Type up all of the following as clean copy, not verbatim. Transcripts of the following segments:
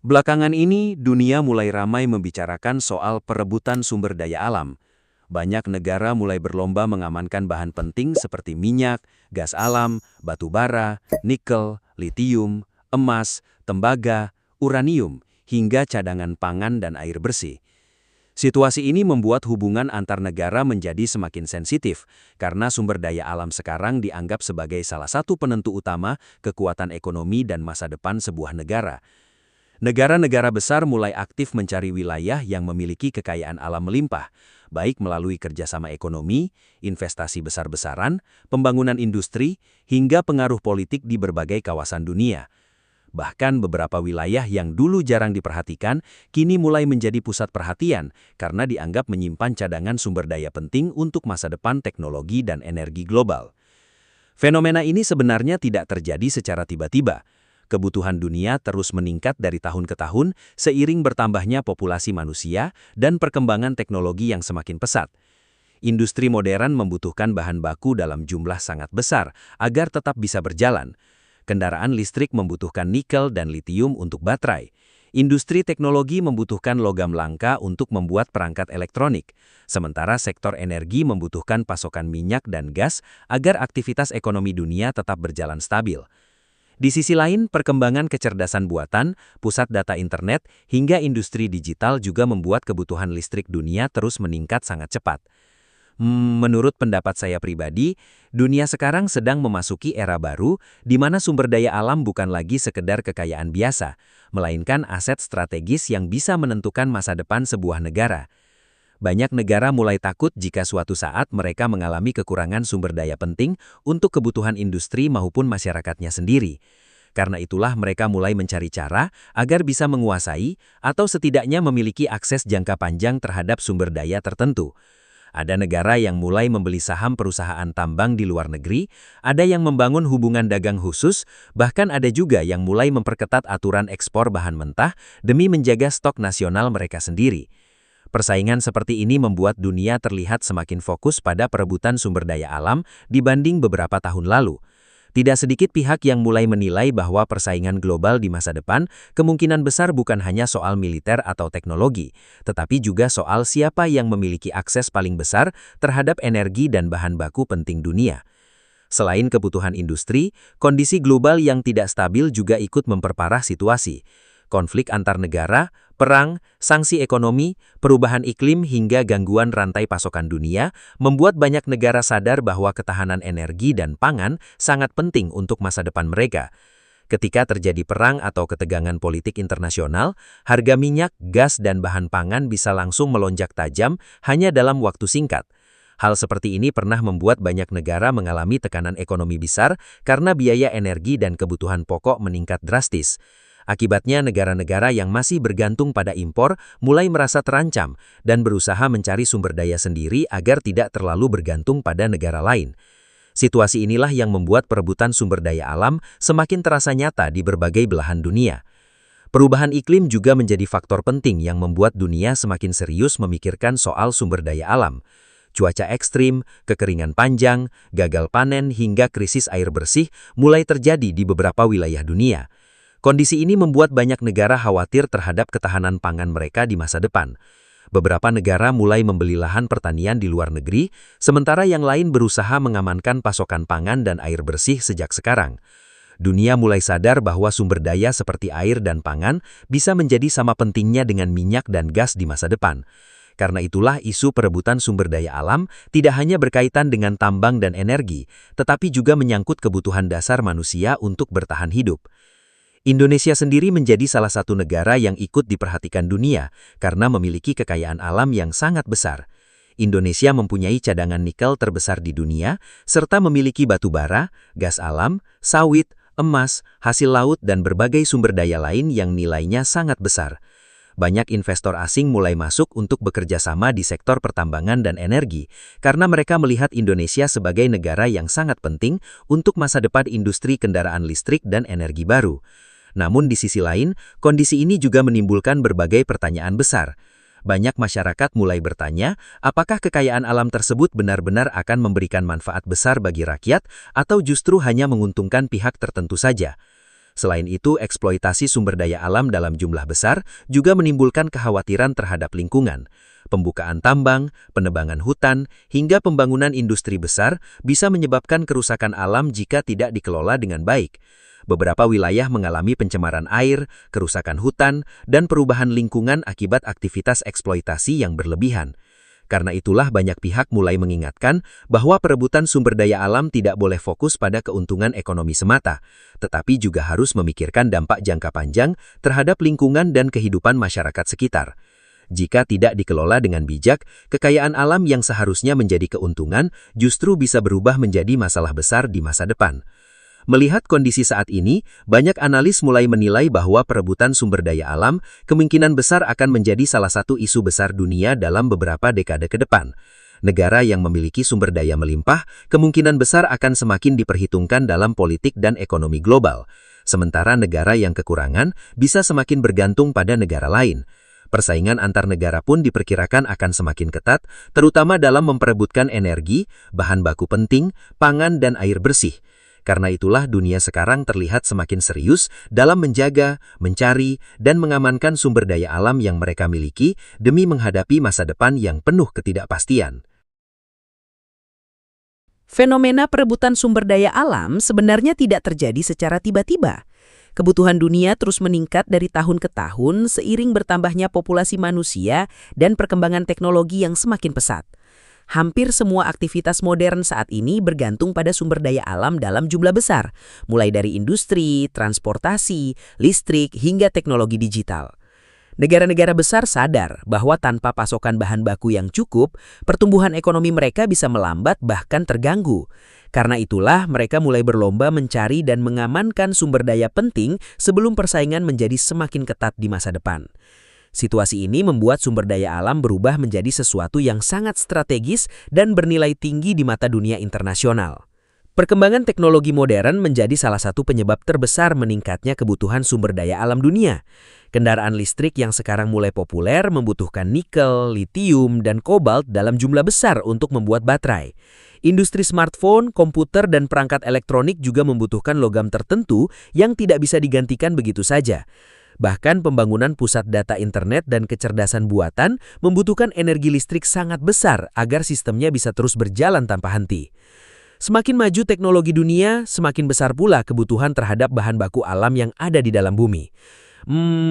Belakangan ini, dunia mulai ramai membicarakan soal perebutan sumber daya alam. Banyak negara mulai berlomba mengamankan bahan penting seperti minyak, gas alam, batu bara, nikel, litium, emas, tembaga, uranium, hingga cadangan pangan dan air bersih. Situasi ini membuat hubungan antar negara menjadi semakin sensitif karena sumber daya alam sekarang dianggap sebagai salah satu penentu utama kekuatan ekonomi dan masa depan sebuah negara. Negara-negara besar mulai aktif mencari wilayah yang memiliki kekayaan alam melimpah, baik melalui kerjasama ekonomi, investasi besar-besaran, pembangunan industri, hingga pengaruh politik di berbagai kawasan dunia. Bahkan beberapa wilayah yang dulu jarang diperhatikan, kini mulai menjadi pusat perhatian karena dianggap menyimpan cadangan sumber daya penting untuk masa depan teknologi dan energi global. Fenomena ini sebenarnya tidak terjadi secara tiba-tiba. Kebutuhan dunia terus meningkat dari tahun ke tahun seiring bertambahnya populasi manusia dan perkembangan teknologi yang semakin pesat. Industri modern membutuhkan bahan baku dalam jumlah sangat besar agar tetap bisa berjalan. Kendaraan listrik membutuhkan nikel dan litium untuk baterai. Industri teknologi membutuhkan logam langka untuk membuat perangkat elektronik, sementara sektor energi membutuhkan pasokan minyak dan gas agar aktivitas ekonomi dunia tetap berjalan stabil. Di sisi lain, perkembangan kecerdasan buatan, pusat data internet, hingga industri digital juga membuat kebutuhan listrik dunia terus meningkat sangat cepat. Menurut pendapat saya pribadi, dunia sekarang sedang memasuki era baru di mana sumber daya alam bukan lagi sekedar kekayaan biasa, melainkan aset strategis yang bisa menentukan masa depan sebuah negara. Banyak negara mulai takut jika suatu saat mereka mengalami kekurangan sumber daya penting untuk kebutuhan industri maupun masyarakatnya sendiri. Karena itulah mereka mulai mencari cara agar bisa menguasai atau setidaknya memiliki akses jangka panjang terhadap sumber daya tertentu. Ada negara yang mulai membeli saham perusahaan tambang di luar negeri, ada yang membangun hubungan dagang khusus, bahkan ada juga yang mulai memperketat aturan ekspor bahan mentah demi menjaga stok nasional mereka sendiri. Persaingan seperti ini membuat dunia terlihat semakin fokus pada perebutan sumber daya alam dibanding beberapa tahun lalu. Tidak sedikit pihak yang mulai menilai bahwa persaingan global di masa depan kemungkinan besar bukan hanya soal militer atau teknologi, tetapi juga soal siapa yang memiliki akses paling besar terhadap energi dan bahan baku penting dunia. Selain kebutuhan industri, kondisi global yang tidak stabil juga ikut memperparah situasi. Konflik antar negara, perang, sanksi ekonomi, perubahan iklim hingga gangguan rantai pasokan dunia membuat banyak negara sadar bahwa ketahanan energi dan pangan sangat penting untuk masa depan mereka. Ketika terjadi perang atau ketegangan politik internasional, harga minyak, gas, dan bahan pangan bisa langsung melonjak tajam hanya dalam waktu singkat. Hal seperti ini pernah membuat banyak negara mengalami tekanan ekonomi besar karena biaya energi dan kebutuhan pokok meningkat drastis. Akibatnya negara-negara yang masih bergantung pada impor mulai merasa terancam dan berusaha mencari sumber daya sendiri agar tidak terlalu bergantung pada negara lain. Situasi inilah yang membuat perebutan sumber daya alam semakin terasa nyata di berbagai belahan dunia. Perubahan iklim juga menjadi faktor penting yang membuat dunia semakin serius memikirkan soal sumber daya alam. Cuaca ekstrim, kekeringan panjang, gagal panen hingga krisis air bersih mulai terjadi di beberapa wilayah dunia. Kondisi ini membuat banyak negara khawatir terhadap ketahanan pangan mereka di masa depan. Beberapa negara mulai membeli lahan pertanian di luar negeri, sementara yang lain berusaha mengamankan pasokan pangan dan air bersih sejak sekarang. Dunia mulai sadar bahwa sumber daya seperti air dan pangan bisa menjadi sama pentingnya dengan minyak dan gas di masa depan. Karena itulah isu perebutan sumber daya alam tidak hanya berkaitan dengan tambang dan energi, tetapi juga menyangkut kebutuhan dasar manusia untuk bertahan hidup. Indonesia sendiri menjadi salah satu negara yang ikut diperhatikan dunia karena memiliki kekayaan alam yang sangat besar. Indonesia mempunyai cadangan nikel terbesar di dunia, serta memiliki batu bara, gas alam, sawit, emas, hasil laut dan berbagai sumber daya lain yang nilainya sangat besar. Banyak investor asing mulai masuk untuk bekerja sama di sektor pertambangan dan energi karena mereka melihat Indonesia sebagai negara yang sangat penting untuk masa depan industri kendaraan listrik dan energi baru. Namun di sisi lain, kondisi ini juga menimbulkan berbagai pertanyaan besar. Banyak masyarakat mulai bertanya, apakah kekayaan alam tersebut benar-benar akan memberikan manfaat besar bagi rakyat atau justru hanya menguntungkan pihak tertentu saja? Selain itu, eksploitasi sumber daya alam dalam jumlah besar juga menimbulkan kekhawatiran terhadap lingkungan. Pembukaan tambang, penebangan hutan, hingga pembangunan industri besar bisa menyebabkan kerusakan alam jika tidak dikelola dengan baik. Beberapa wilayah mengalami pencemaran air, kerusakan hutan, dan perubahan lingkungan akibat aktivitas eksploitasi yang berlebihan. Karena itulah banyak pihak mulai mengingatkan bahwa perebutan sumber daya alam tidak boleh fokus pada keuntungan ekonomi semata, tetapi juga harus memikirkan dampak jangka panjang terhadap lingkungan dan kehidupan masyarakat sekitar. Jika tidak dikelola dengan bijak, kekayaan alam yang seharusnya menjadi keuntungan justru bisa berubah menjadi masalah besar di masa depan. Melihat kondisi saat ini, banyak analis mulai menilai bahwa perebutan sumber daya alam kemungkinan besar akan menjadi salah satu isu besar dunia dalam beberapa dekade ke depan. Negara yang memiliki sumber daya melimpah kemungkinan besar akan semakin diperhitungkan dalam politik dan ekonomi global. Sementara negara yang kekurangan bisa semakin bergantung pada negara lain. Persaingan antar negara pun diperkirakan akan semakin ketat, terutama dalam memperebutkan energi, bahan baku penting, pangan, dan air bersih. Karena itulah dunia sekarang terlihat semakin serius dalam menjaga, mencari, dan mengamankan sumber daya alam yang mereka miliki demi menghadapi masa depan yang penuh ketidakpastian. Fenomena perebutan sumber daya alam sebenarnya tidak terjadi secara tiba-tiba. Kebutuhan dunia terus meningkat dari tahun ke tahun seiring bertambahnya populasi manusia dan perkembangan teknologi yang semakin pesat. Hampir semua aktivitas modern saat ini bergantung pada sumber daya alam dalam jumlah besar, mulai dari industri, transportasi, listrik, hingga teknologi digital. Negara-negara besar sadar bahwa tanpa pasokan bahan baku yang cukup, pertumbuhan ekonomi mereka bisa melambat bahkan terganggu. Karena itulah mereka mulai berlomba mencari dan mengamankan sumber daya penting sebelum persaingan menjadi semakin ketat di masa depan. Situasi ini membuat sumber daya alam berubah menjadi sesuatu yang sangat strategis dan bernilai tinggi di mata dunia internasional. Perkembangan teknologi modern menjadi salah satu penyebab terbesar meningkatnya kebutuhan sumber daya alam dunia. Kendaraan listrik yang sekarang mulai populer membutuhkan nikel, litium, dan kobalt dalam jumlah besar untuk membuat baterai. Industri smartphone, komputer, dan perangkat elektronik juga membutuhkan logam tertentu yang tidak bisa digantikan begitu saja. Bahkan pembangunan pusat data internet dan kecerdasan buatan membutuhkan energi listrik sangat besar agar sistemnya bisa terus berjalan tanpa henti. Semakin maju teknologi dunia, semakin besar pula kebutuhan terhadap bahan baku alam yang ada di dalam bumi.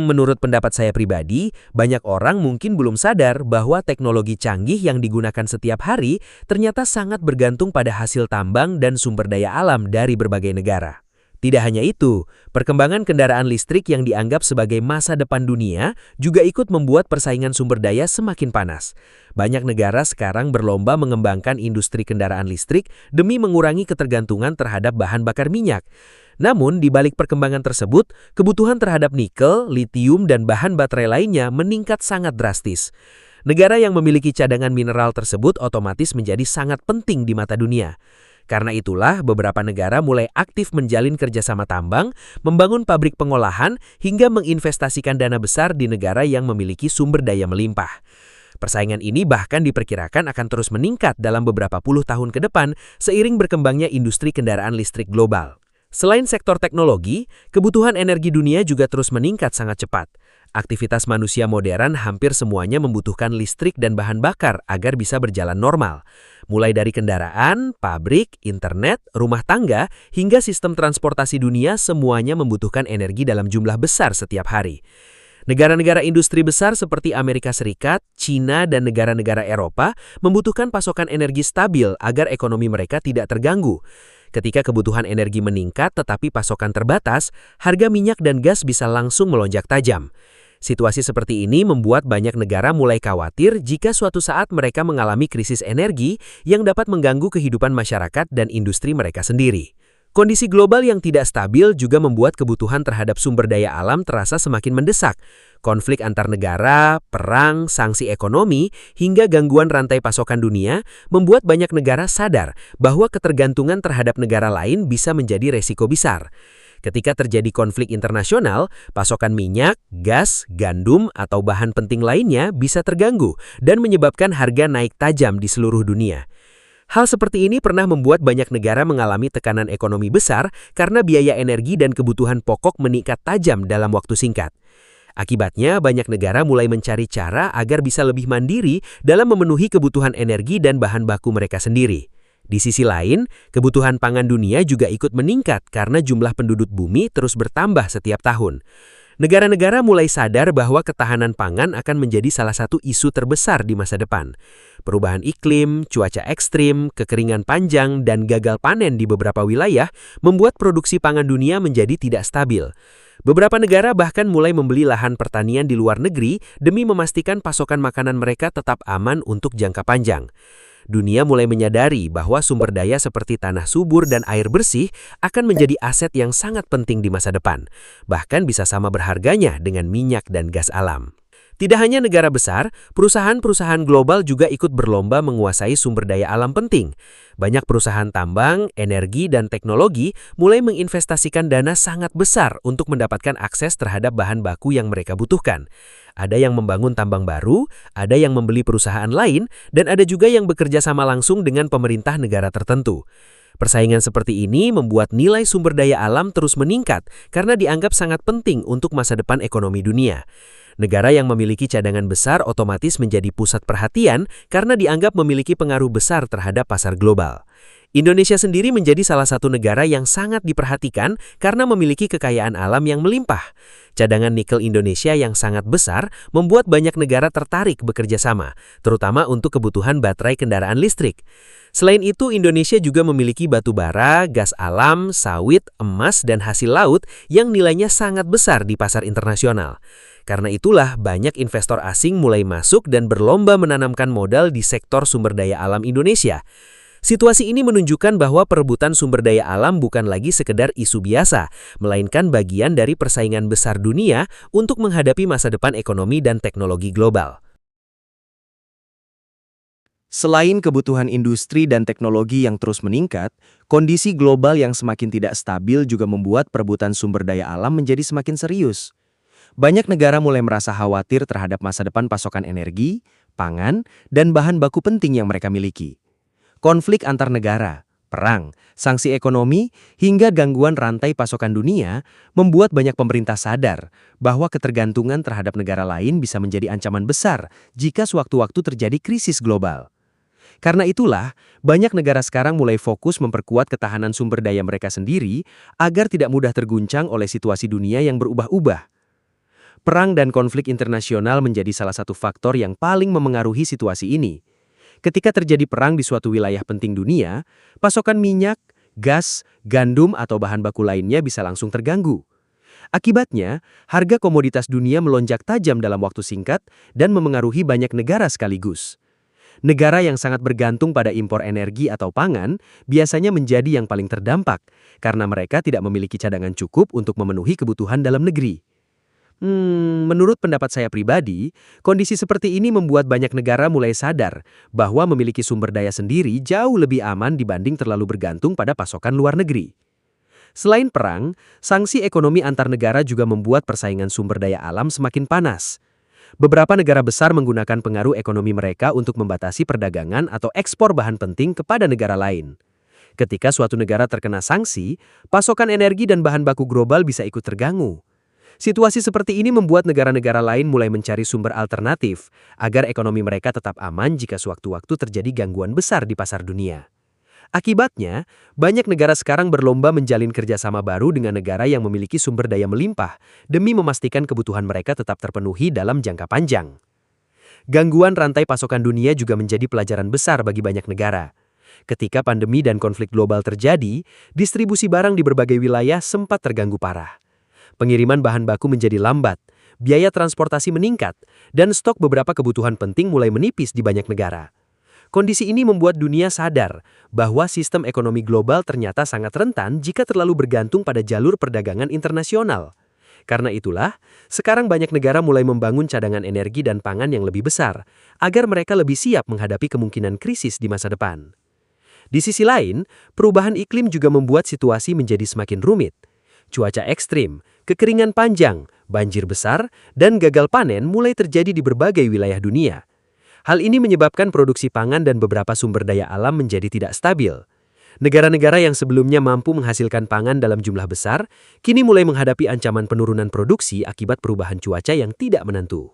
Menurut pendapat saya pribadi, banyak orang mungkin belum sadar bahwa teknologi canggih yang digunakan setiap hari ternyata sangat bergantung pada hasil tambang dan sumber daya alam dari berbagai negara. Tidak hanya itu, perkembangan kendaraan listrik yang dianggap sebagai masa depan dunia juga ikut membuat persaingan sumber daya semakin panas. Banyak negara sekarang berlomba mengembangkan industri kendaraan listrik demi mengurangi ketergantungan terhadap bahan bakar minyak. Namun, di balik perkembangan tersebut, kebutuhan terhadap nikel, litium, dan bahan baterai lainnya meningkat sangat drastis. Negara yang memiliki cadangan mineral tersebut otomatis menjadi sangat penting di mata dunia. Karena itulah beberapa negara mulai aktif menjalin kerjasama tambang, membangun pabrik pengolahan, hingga menginvestasikan dana besar di negara yang memiliki sumber daya melimpah. Persaingan ini bahkan diperkirakan akan terus meningkat dalam beberapa puluh tahun ke depan seiring berkembangnya industri kendaraan listrik global. Selain sektor teknologi, kebutuhan energi dunia juga terus meningkat sangat cepat. Aktivitas manusia modern hampir semuanya membutuhkan listrik dan bahan bakar agar bisa berjalan normal. Mulai dari kendaraan, pabrik, internet, rumah tangga, hingga sistem transportasi dunia semuanya membutuhkan energi dalam jumlah besar setiap hari. Negara-negara industri besar seperti Amerika Serikat, China, dan negara-negara Eropa membutuhkan pasokan energi stabil agar ekonomi mereka tidak terganggu. Ketika kebutuhan energi meningkat tetapi pasokan terbatas, harga minyak dan gas bisa langsung melonjak tajam. Situasi seperti ini membuat banyak negara mulai khawatir jika suatu saat mereka mengalami krisis energi yang dapat mengganggu kehidupan masyarakat dan industri mereka sendiri. Kondisi global yang tidak stabil juga membuat kebutuhan terhadap sumber daya alam terasa semakin mendesak. Konflik antar negara, perang, sanksi ekonomi, hingga gangguan rantai pasokan dunia membuat banyak negara sadar bahwa ketergantungan terhadap negara lain bisa menjadi resiko besar. Ketika terjadi konflik internasional, pasokan minyak, gas, gandum, atau bahan penting lainnya bisa terganggu dan menyebabkan harga naik tajam di seluruh dunia. Hal seperti ini pernah membuat banyak negara mengalami tekanan ekonomi besar karena biaya energi dan kebutuhan pokok meningkat tajam dalam waktu singkat. Akibatnya, banyak negara mulai mencari cara agar bisa lebih mandiri dalam memenuhi kebutuhan energi dan bahan baku mereka sendiri. Di sisi lain, kebutuhan pangan dunia juga ikut meningkat karena jumlah penduduk bumi terus bertambah setiap tahun. Negara-negara mulai sadar bahwa ketahanan pangan akan menjadi salah satu isu terbesar di masa depan. Perubahan iklim, cuaca ekstrim, kekeringan panjang, dan gagal panen di beberapa wilayah membuat produksi pangan dunia menjadi tidak stabil. Beberapa negara bahkan mulai membeli lahan pertanian di luar negeri demi memastikan pasokan makanan mereka tetap aman untuk jangka panjang. Dunia mulai menyadari bahwa sumber daya seperti tanah subur dan air bersih akan menjadi aset yang sangat penting di masa depan, bahkan bisa sama berharganya dengan minyak dan gas alam. Tidak hanya negara besar, perusahaan-perusahaan global juga ikut berlomba menguasai sumber daya alam penting. Banyak perusahaan tambang, energi, dan teknologi mulai menginvestasikan dana sangat besar untuk mendapatkan akses terhadap bahan baku yang mereka butuhkan. Ada yang membangun tambang baru, ada yang membeli perusahaan lain, dan ada juga yang bekerja sama langsung dengan pemerintah negara tertentu. Persaingan seperti ini membuat nilai sumber daya alam terus meningkat karena dianggap sangat penting untuk masa depan ekonomi dunia. Negara yang memiliki cadangan besar otomatis menjadi pusat perhatian karena dianggap memiliki pengaruh besar terhadap pasar global. Indonesia sendiri menjadi salah satu negara yang sangat diperhatikan karena memiliki kekayaan alam yang melimpah. Cadangan nikel Indonesia yang sangat besar membuat banyak negara tertarik bekerja sama, terutama untuk kebutuhan baterai kendaraan listrik. Selain itu, Indonesia juga memiliki batu bara, gas alam, sawit, emas, dan hasil laut yang nilainya sangat besar di pasar internasional. Karena itulah banyak investor asing mulai masuk dan berlomba menanamkan modal di sektor sumber daya alam Indonesia. Situasi ini menunjukkan bahwa perebutan sumber daya alam bukan lagi sekedar isu biasa, melainkan bagian dari persaingan besar dunia untuk menghadapi masa depan ekonomi dan teknologi global. Selain kebutuhan industri dan teknologi yang terus meningkat, kondisi global yang semakin tidak stabil juga membuat perebutan sumber daya alam menjadi semakin serius. Banyak negara mulai merasa khawatir terhadap masa depan pasokan energi, pangan, dan bahan baku penting yang mereka miliki. Konflik antar negara, perang, sanksi ekonomi, hingga gangguan rantai pasokan dunia membuat banyak pemerintah sadar bahwa ketergantungan terhadap negara lain bisa menjadi ancaman besar jika sewaktu-waktu terjadi krisis global. Karena itulah, banyak negara sekarang mulai fokus memperkuat ketahanan sumber daya mereka sendiri agar tidak mudah terguncang oleh situasi dunia yang berubah-ubah. Perang dan konflik internasional menjadi salah satu faktor yang paling memengaruhi situasi ini. Ketika terjadi perang di suatu wilayah penting dunia, pasokan minyak, gas, gandum, atau bahan baku lainnya bisa langsung terganggu. Akibatnya, harga komoditas dunia melonjak tajam dalam waktu singkat dan memengaruhi banyak negara sekaligus. Negara yang sangat bergantung pada impor energi atau pangan biasanya menjadi yang paling terdampak karena mereka tidak memiliki cadangan cukup untuk memenuhi kebutuhan dalam negeri. Menurut pendapat saya pribadi, kondisi seperti ini membuat banyak negara mulai sadar bahwa memiliki sumber daya sendiri jauh lebih aman dibanding terlalu bergantung pada pasokan luar negeri. Selain perang, sanksi ekonomi antar negara juga membuat persaingan sumber daya alam semakin panas. Beberapa negara besar menggunakan pengaruh ekonomi mereka untuk membatasi perdagangan atau ekspor bahan penting kepada negara lain. Ketika suatu negara terkena sanksi, pasokan energi dan bahan baku global bisa ikut terganggu. Situasi seperti ini membuat negara-negara lain mulai mencari sumber alternatif agar ekonomi mereka tetap aman jika sewaktu-waktu terjadi gangguan besar di pasar dunia. Akibatnya, banyak negara sekarang berlomba menjalin kerjasama baru dengan negara yang memiliki sumber daya melimpah demi memastikan kebutuhan mereka tetap terpenuhi dalam jangka panjang. Gangguan rantai pasokan dunia juga menjadi pelajaran besar bagi banyak negara. Ketika pandemi dan konflik global terjadi, distribusi barang di berbagai wilayah sempat terganggu parah. Pengiriman bahan baku menjadi lambat, biaya transportasi meningkat, dan stok beberapa kebutuhan penting mulai menipis di banyak negara. Kondisi ini membuat dunia sadar bahwa sistem ekonomi global ternyata sangat rentan jika terlalu bergantung pada jalur perdagangan internasional. Karena itulah, sekarang banyak negara mulai membangun cadangan energi dan pangan yang lebih besar, agar mereka lebih siap menghadapi kemungkinan krisis di masa depan. Di sisi lain, perubahan iklim juga membuat situasi menjadi semakin rumit. Cuaca ekstrim, kekeringan panjang, banjir besar, dan gagal panen mulai terjadi di berbagai wilayah dunia. Hal ini menyebabkan produksi pangan dan beberapa sumber daya alam menjadi tidak stabil. Negara-negara yang sebelumnya mampu menghasilkan pangan dalam jumlah besar, kini mulai menghadapi ancaman penurunan produksi akibat perubahan cuaca yang tidak menentu.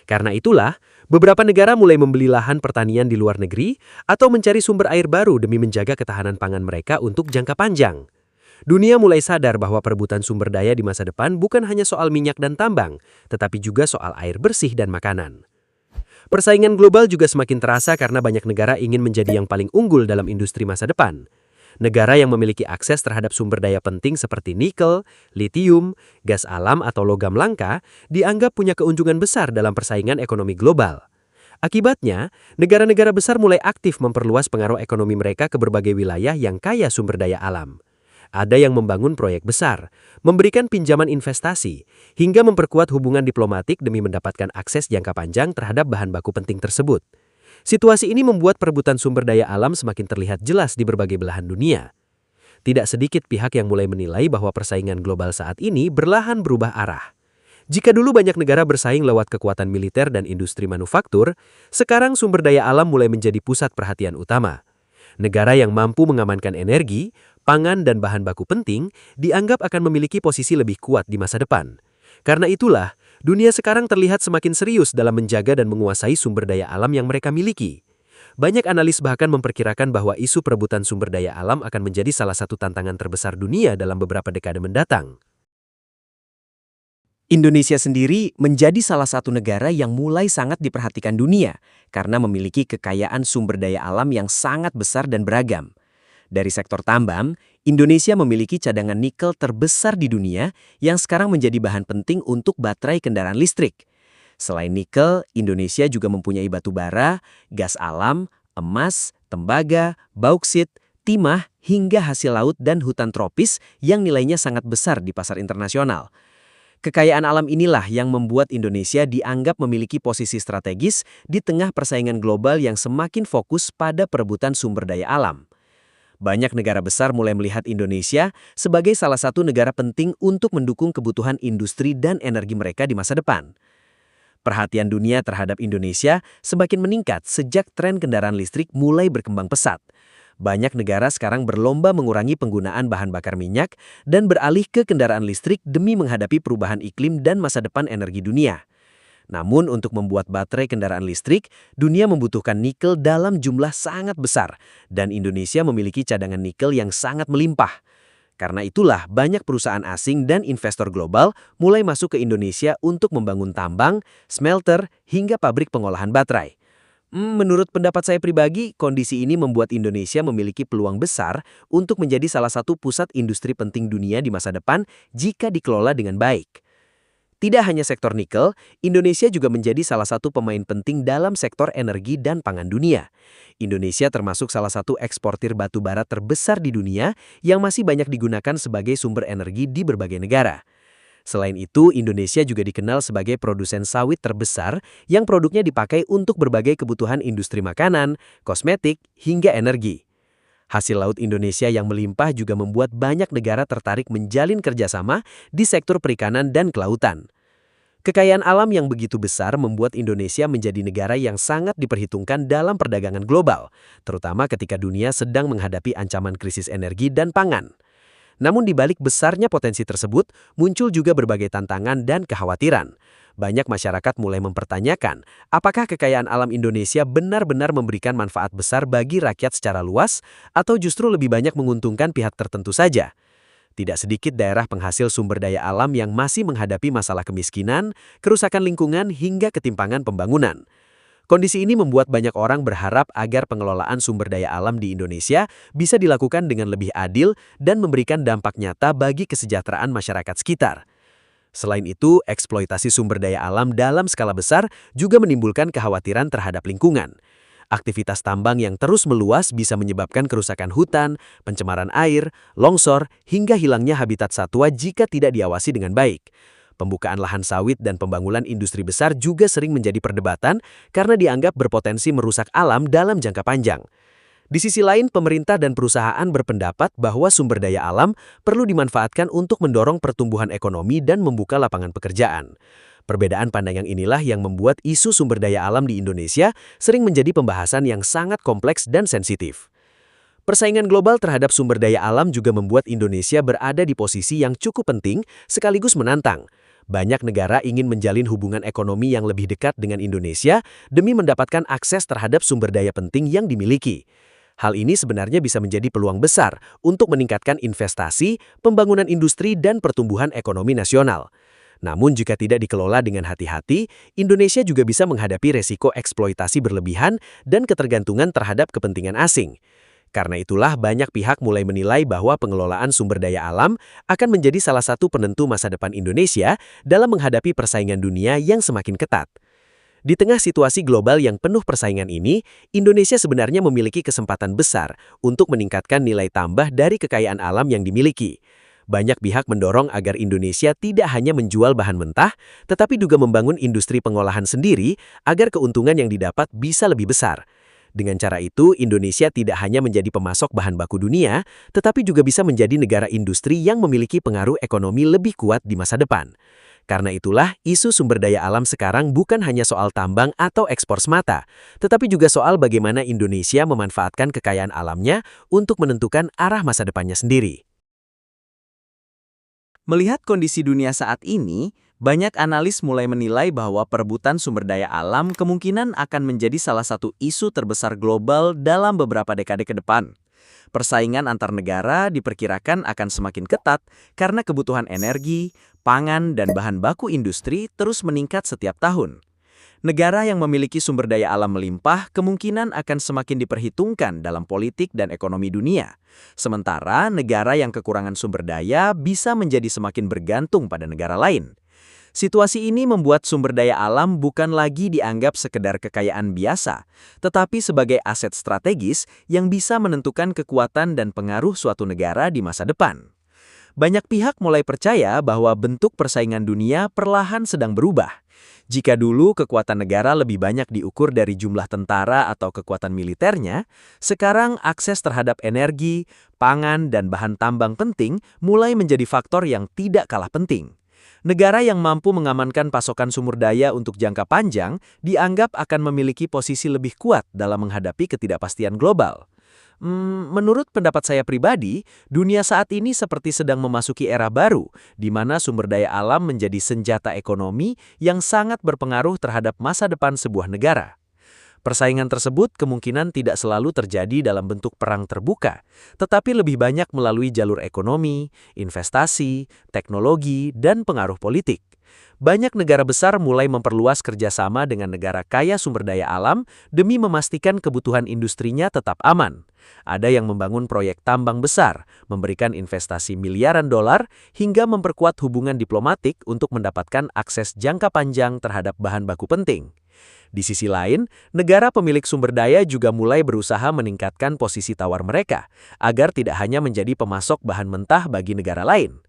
Karena itulah, beberapa negara mulai membeli lahan pertanian di luar negeri atau mencari sumber air baru demi menjaga ketahanan pangan mereka untuk jangka panjang. Dunia mulai sadar bahwa perebutan sumber daya di masa depan bukan hanya soal minyak dan tambang, tetapi juga soal air bersih dan makanan. Persaingan global juga semakin terasa karena banyak negara ingin menjadi yang paling unggul dalam industri masa depan. Negara yang memiliki akses terhadap sumber daya penting seperti nikel, litium, gas alam atau logam langka dianggap punya keuntungan besar dalam persaingan ekonomi global. Akibatnya, negara-negara besar mulai aktif memperluas pengaruh ekonomi mereka ke berbagai wilayah yang kaya sumber daya alam. Ada yang membangun proyek besar, memberikan pinjaman investasi, hingga memperkuat hubungan diplomatik demi mendapatkan akses jangka panjang terhadap bahan baku penting tersebut. Situasi ini membuat perebutan sumber daya alam semakin terlihat jelas di berbagai belahan dunia. Tidak sedikit pihak yang mulai menilai bahwa persaingan global saat ini berlahan berubah arah. Jika dulu banyak negara bersaing lewat kekuatan militer dan industri manufaktur, sekarang sumber daya alam mulai menjadi pusat perhatian utama. Negara yang mampu mengamankan energi, pangan dan bahan baku penting dianggap akan memiliki posisi lebih kuat di masa depan. Karena itulah, dunia sekarang terlihat semakin serius dalam menjaga dan menguasai sumber daya alam yang mereka miliki. Banyak analis bahkan memperkirakan bahwa isu perebutan sumber daya alam akan menjadi salah satu tantangan terbesar dunia dalam beberapa dekade mendatang. Indonesia sendiri menjadi salah satu negara yang mulai sangat diperhatikan dunia karena memiliki kekayaan sumber daya alam yang sangat besar dan beragam. Dari sektor tambang, Indonesia memiliki cadangan nikel terbesar di dunia yang sekarang menjadi bahan penting untuk baterai kendaraan listrik. Selain nikel, Indonesia juga mempunyai batu bara, gas alam, emas, tembaga, bauksit, timah, hingga hasil laut dan hutan tropis yang nilainya sangat besar di pasar internasional. Kekayaan alam inilah yang membuat Indonesia dianggap memiliki posisi strategis di tengah persaingan global yang semakin fokus pada perebutan sumber daya alam. Banyak negara besar mulai melihat Indonesia sebagai salah satu negara penting untuk mendukung kebutuhan industri dan energi mereka di masa depan. Perhatian dunia terhadap Indonesia semakin meningkat sejak tren kendaraan listrik mulai berkembang pesat. Banyak negara sekarang berlomba mengurangi penggunaan bahan bakar minyak dan beralih ke kendaraan listrik demi menghadapi perubahan iklim dan masa depan energi dunia. Namun untuk membuat baterai kendaraan listrik, dunia membutuhkan nikel dalam jumlah sangat besar dan Indonesia memiliki cadangan nikel yang sangat melimpah. Karena itulah banyak perusahaan asing dan investor global mulai masuk ke Indonesia untuk membangun tambang, smelter, hingga pabrik pengolahan baterai. Menurut pendapat saya pribadi, kondisi ini membuat Indonesia memiliki peluang besar untuk menjadi salah satu pusat industri penting dunia di masa depan jika dikelola dengan baik. Tidak hanya sektor nikel, Indonesia juga menjadi salah satu pemain penting dalam sektor energi dan pangan dunia. Indonesia termasuk salah satu eksportir batu bara terbesar di dunia yang masih banyak digunakan sebagai sumber energi di berbagai negara. Selain itu, Indonesia juga dikenal sebagai produsen sawit terbesar yang produknya dipakai untuk berbagai kebutuhan industri makanan, kosmetik, hingga energi. Hasil laut Indonesia yang melimpah juga membuat banyak negara tertarik menjalin kerjasama di sektor perikanan dan kelautan. Kekayaan alam yang begitu besar membuat Indonesia menjadi negara yang sangat diperhitungkan dalam perdagangan global, terutama ketika dunia sedang menghadapi ancaman krisis energi dan pangan. Namun di balik besarnya potensi tersebut, muncul juga berbagai tantangan dan kekhawatiran. Banyak masyarakat mulai mempertanyakan, apakah kekayaan alam Indonesia benar-benar memberikan manfaat besar bagi rakyat secara luas, atau justru lebih banyak menguntungkan pihak tertentu saja? Tidak sedikit daerah penghasil sumber daya alam yang masih menghadapi masalah kemiskinan, kerusakan lingkungan, hingga ketimpangan pembangunan. Kondisi ini membuat banyak orang berharap agar pengelolaan sumber daya alam di Indonesia bisa dilakukan dengan lebih adil dan memberikan dampak nyata bagi kesejahteraan masyarakat sekitar. Selain itu, eksploitasi sumber daya alam dalam skala besar juga menimbulkan kekhawatiran terhadap lingkungan. Aktivitas tambang yang terus meluas bisa menyebabkan kerusakan hutan, pencemaran air, longsor, hingga hilangnya habitat satwa jika tidak diawasi dengan baik. Pembukaan lahan sawit dan pembangunan industri besar juga sering menjadi perdebatan karena dianggap berpotensi merusak alam dalam jangka panjang. Di sisi lain, pemerintah dan perusahaan berpendapat bahwa sumber daya alam perlu dimanfaatkan untuk mendorong pertumbuhan ekonomi dan membuka lapangan pekerjaan. Perbedaan pandangan inilah yang membuat isu sumber daya alam di Indonesia sering menjadi pembahasan yang sangat kompleks dan sensitif. Persaingan global terhadap sumber daya alam juga membuat Indonesia berada di posisi yang cukup penting sekaligus menantang. Banyak negara ingin menjalin hubungan ekonomi yang lebih dekat dengan Indonesia demi mendapatkan akses terhadap sumber daya penting yang dimiliki. Hal ini sebenarnya bisa menjadi peluang besar untuk meningkatkan investasi, pembangunan industri, dan pertumbuhan ekonomi nasional. Namun jika tidak dikelola dengan hati-hati, Indonesia juga bisa menghadapi resiko eksploitasi berlebihan dan ketergantungan terhadap kepentingan asing. Karena itulah banyak pihak mulai menilai bahwa pengelolaan sumber daya alam akan menjadi salah satu penentu masa depan Indonesia dalam menghadapi persaingan dunia yang semakin ketat. Di tengah situasi global yang penuh persaingan ini, Indonesia sebenarnya memiliki kesempatan besar untuk meningkatkan nilai tambah dari kekayaan alam yang dimiliki. Banyak pihak mendorong agar Indonesia tidak hanya menjual bahan mentah, tetapi juga membangun industri pengolahan sendiri agar keuntungan yang didapat bisa lebih besar. Dengan cara itu, Indonesia tidak hanya menjadi pemasok bahan baku dunia, tetapi juga bisa menjadi negara industri yang memiliki pengaruh ekonomi lebih kuat di masa depan. Karena itulah, isu sumber daya alam sekarang bukan hanya soal tambang atau ekspor semata, tetapi juga soal bagaimana Indonesia memanfaatkan kekayaan alamnya untuk menentukan arah masa depannya sendiri. Melihat kondisi dunia saat ini, banyak analis mulai menilai bahwa perebutan sumber daya alam kemungkinan akan menjadi salah satu isu terbesar global dalam beberapa dekade ke depan. Persaingan antar negara diperkirakan akan semakin ketat karena kebutuhan energi, pangan, dan bahan baku industri terus meningkat setiap tahun. Negara yang memiliki sumber daya alam melimpah kemungkinan akan semakin diperhitungkan dalam politik dan ekonomi dunia. Sementara negara yang kekurangan sumber daya bisa menjadi semakin bergantung pada negara lain. Situasi ini membuat sumber daya alam bukan lagi dianggap sekedar kekayaan biasa, tetapi sebagai aset strategis yang bisa menentukan kekuatan dan pengaruh suatu negara di masa depan. Banyak pihak mulai percaya bahwa bentuk persaingan dunia perlahan sedang berubah. Jika dulu kekuatan negara lebih banyak diukur dari jumlah tentara atau kekuatan militernya, sekarang akses terhadap energi, pangan, dan bahan tambang penting mulai menjadi faktor yang tidak kalah penting. Negara yang mampu mengamankan pasokan sumber daya untuk jangka panjang dianggap akan memiliki posisi lebih kuat dalam menghadapi ketidakpastian global. Menurut pendapat saya pribadi, dunia saat ini seperti sedang memasuki era baru, di mana sumber daya alam menjadi senjata ekonomi yang sangat berpengaruh terhadap masa depan sebuah negara. Persaingan tersebut kemungkinan tidak selalu terjadi dalam bentuk perang terbuka, tetapi lebih banyak melalui jalur ekonomi, investasi, teknologi, dan pengaruh politik. Banyak negara besar mulai memperluas kerjasama dengan negara kaya sumber daya alam demi memastikan kebutuhan industrinya tetap aman. Ada yang membangun proyek tambang besar, memberikan investasi miliaran dolar, hingga memperkuat hubungan diplomatik untuk mendapatkan akses jangka panjang terhadap bahan baku penting. Di sisi lain, negara pemilik sumber daya juga mulai berusaha meningkatkan posisi tawar mereka, agar tidak hanya menjadi pemasok bahan mentah bagi negara lain.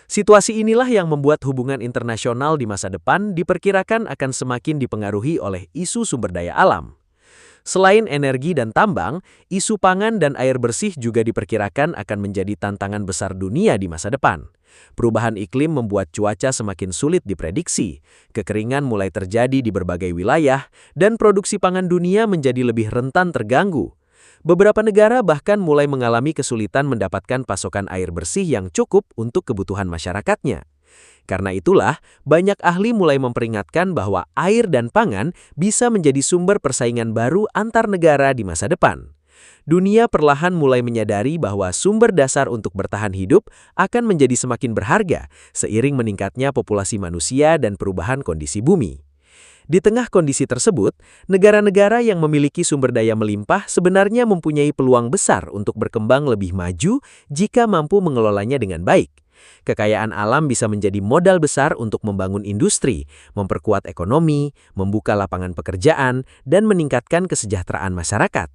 Situasi inilah yang membuat hubungan internasional di masa depan diperkirakan akan semakin dipengaruhi oleh isu sumber daya alam. Selain energi dan tambang, isu pangan dan air bersih juga diperkirakan akan menjadi tantangan besar dunia di masa depan. Perubahan iklim membuat cuaca semakin sulit diprediksi, kekeringan mulai terjadi di berbagai wilayah, dan produksi pangan dunia menjadi lebih rentan terganggu. Beberapa negara bahkan mulai mengalami kesulitan mendapatkan pasokan air bersih yang cukup untuk kebutuhan masyarakatnya. Karena itulah, banyak ahli mulai memperingatkan bahwa air dan pangan bisa menjadi sumber persaingan baru antar negara di masa depan. Dunia perlahan mulai menyadari bahwa sumber dasar untuk bertahan hidup akan menjadi semakin berharga seiring meningkatnya populasi manusia dan perubahan kondisi bumi. Di tengah kondisi tersebut, negara-negara yang memiliki sumber daya melimpah sebenarnya mempunyai peluang besar untuk berkembang lebih maju jika mampu mengelolanya dengan baik. Kekayaan alam bisa menjadi modal besar untuk membangun industri, memperkuat ekonomi, membuka lapangan pekerjaan, dan meningkatkan kesejahteraan masyarakat.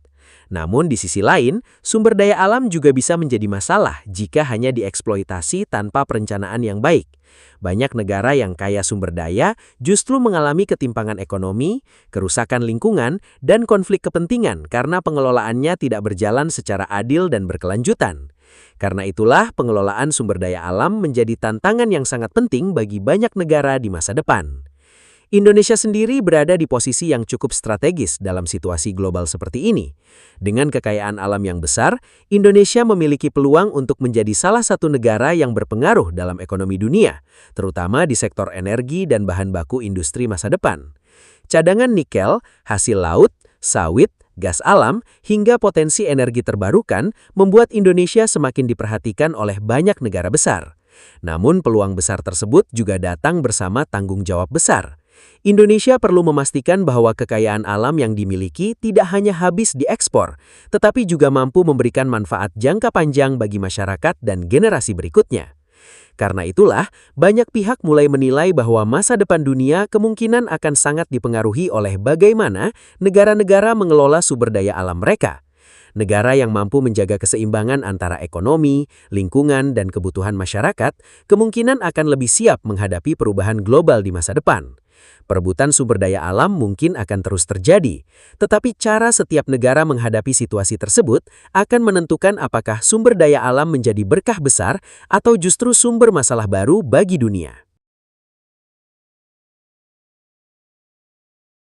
Namun di sisi lain, sumber daya alam juga bisa menjadi masalah jika hanya dieksploitasi tanpa perencanaan yang baik. Banyak negara yang kaya sumber daya justru mengalami ketimpangan ekonomi, kerusakan lingkungan, dan konflik kepentingan karena pengelolaannya tidak berjalan secara adil dan berkelanjutan. Karena itulah, pengelolaan sumber daya alam menjadi tantangan yang sangat penting bagi banyak negara di masa depan. Indonesia sendiri berada di posisi yang cukup strategis dalam situasi global seperti ini. Dengan kekayaan alam yang besar, Indonesia memiliki peluang untuk menjadi salah satu negara yang berpengaruh dalam ekonomi dunia, terutama di sektor energi dan bahan baku industri masa depan. Cadangan nikel, hasil laut, sawit, gas alam, hingga potensi energi terbarukan membuat Indonesia semakin diperhatikan oleh banyak negara besar. Namun peluang besar tersebut juga datang bersama tanggung jawab besar. Indonesia perlu memastikan bahwa kekayaan alam yang dimiliki tidak hanya habis diekspor, tetapi juga mampu memberikan manfaat jangka panjang bagi masyarakat dan generasi berikutnya. Karena itulah, banyak pihak mulai menilai bahwa masa depan dunia kemungkinan akan sangat dipengaruhi oleh bagaimana negara-negara mengelola sumber daya alam mereka. Negara yang mampu menjaga keseimbangan antara ekonomi, lingkungan, dan kebutuhan masyarakat kemungkinan akan lebih siap menghadapi perubahan global di masa depan. Perebutan sumber daya alam mungkin akan terus terjadi, tetapi cara setiap negara menghadapi situasi tersebut akan menentukan apakah sumber daya alam menjadi berkah besar atau justru sumber masalah baru bagi dunia.